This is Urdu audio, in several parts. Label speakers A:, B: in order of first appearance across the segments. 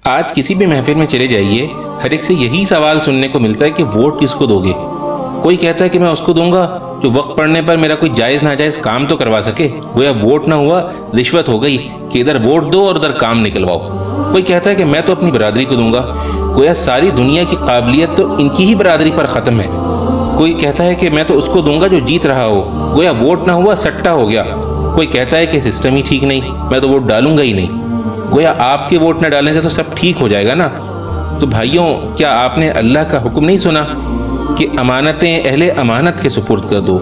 A: آج کسی بھی محفل میں چلے جائیے، ہر ایک سے یہی سوال سننے کو ملتا ہے کہ ووٹ کس کو دو گے؟ کوئی کہتا ہے کہ میں اس کو دوں گا جو وقت پڑنے پر میرا کوئی جائز ناجائز کام تو کروا سکے، گویا ووٹ نہ ہوا رشوت ہو گئی کہ ادھر ووٹ دو اور ادھر کام نکلواؤ۔ کوئی کہتا ہے کہ میں تو اپنی برادری کو دوں گا، گویا ساری دنیا کی قابلیت تو ان کی ہی برادری پر ختم ہے۔ کوئی کہتا ہے کہ میں تو اس کو دوں گا جو جیت رہا ہو، گویا ووٹ نہ ہوا سٹا ہو گیا۔ کوئی کہتا ہے کہ سسٹم ہی ٹھیک نہیں، میں تو ووٹ ڈالوں گا ہی نہیں، گویا آپ کے ووٹ نہ ڈالنے سے تو سب ٹھیک ہو جائے گا نا۔ تو بھائیوں، کیا آپ نے اللہ کا حکم نہیں سنا کہ امانتیں اہل امانت کے سپرد کر دو؟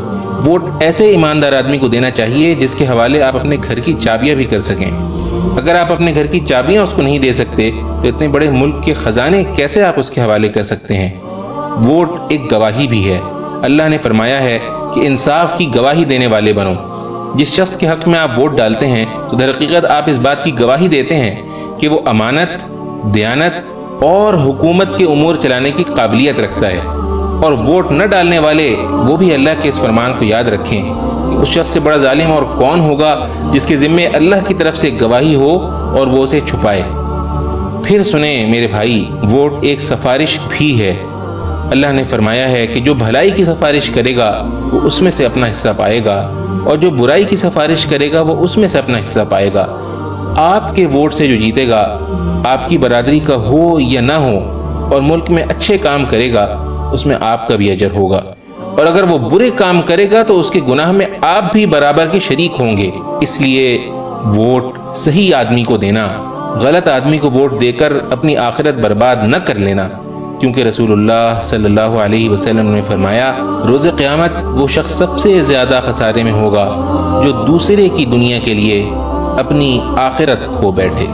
A: ووٹ ایسے ایماندار آدمی کو دینا چاہیے جس کے حوالے آپ اپنے گھر کی چابیاں بھی کر سکیں۔ اگر آپ اپنے گھر کی چابیاں اس کو نہیں دے سکتے تو اتنے بڑے ملک کے خزانے کیسے آپ اس کے حوالے کر سکتے ہیں؟ ووٹ ایک گواہی بھی ہے۔ اللہ نے فرمایا ہے کہ انصاف کی گواہی دینے والے بنو۔ جس شخص کے حق میں آپ ووٹ ڈالتے ہیں تو در حقیقت آپ اس بات کی گواہی دیتے ہیں کہ وہ امانت، دیانت اور حکومت کے امور چلانے کی قابلیت رکھتا ہے۔ اور ووٹ نہ ڈالنے والے وہ بھی اللہ کے اس فرمان کو یاد رکھیں کہ اس شخص سے بڑا ظالم اور کون ہوگا جس کے ذمے اللہ کی طرف سے گواہی ہو اور وہ اسے چھپائے۔ پھر سنیں میرے بھائی، ووٹ ایک سفارش بھی ہے۔ اللہ نے فرمایا ہے کہ جو بھلائی کی سفارش کرے گا وہ اس میں سے اپنا حصہ پائے گا، اور جو برائی کی سفارش کرے گا وہ اس میں سے اپنا حصہ پائے گا۔ آپ کے ووٹ سے جو جیتے گا، آپ کی برادری کا ہو یا نہ ہو، اور ملک میں اچھے کام کرے گا، اس میں آپ کا بھی اجر ہوگا، اور اگر وہ برے کام کرے گا تو اس کے گناہ میں آپ بھی برابر کے شریک ہوں گے۔ اس لیے ووٹ صحیح آدمی کو دینا، غلط آدمی کو ووٹ دے کر اپنی آخرت برباد نہ کر لینا، کیونکہ رسول اللہ صلی اللہ علیہ وسلم نے فرمایا روز قیامت وہ شخص سب سے زیادہ خسارے میں ہوگا جو دوسرے کی دنیا کے لیے اپنی آخرت کھو بیٹھے۔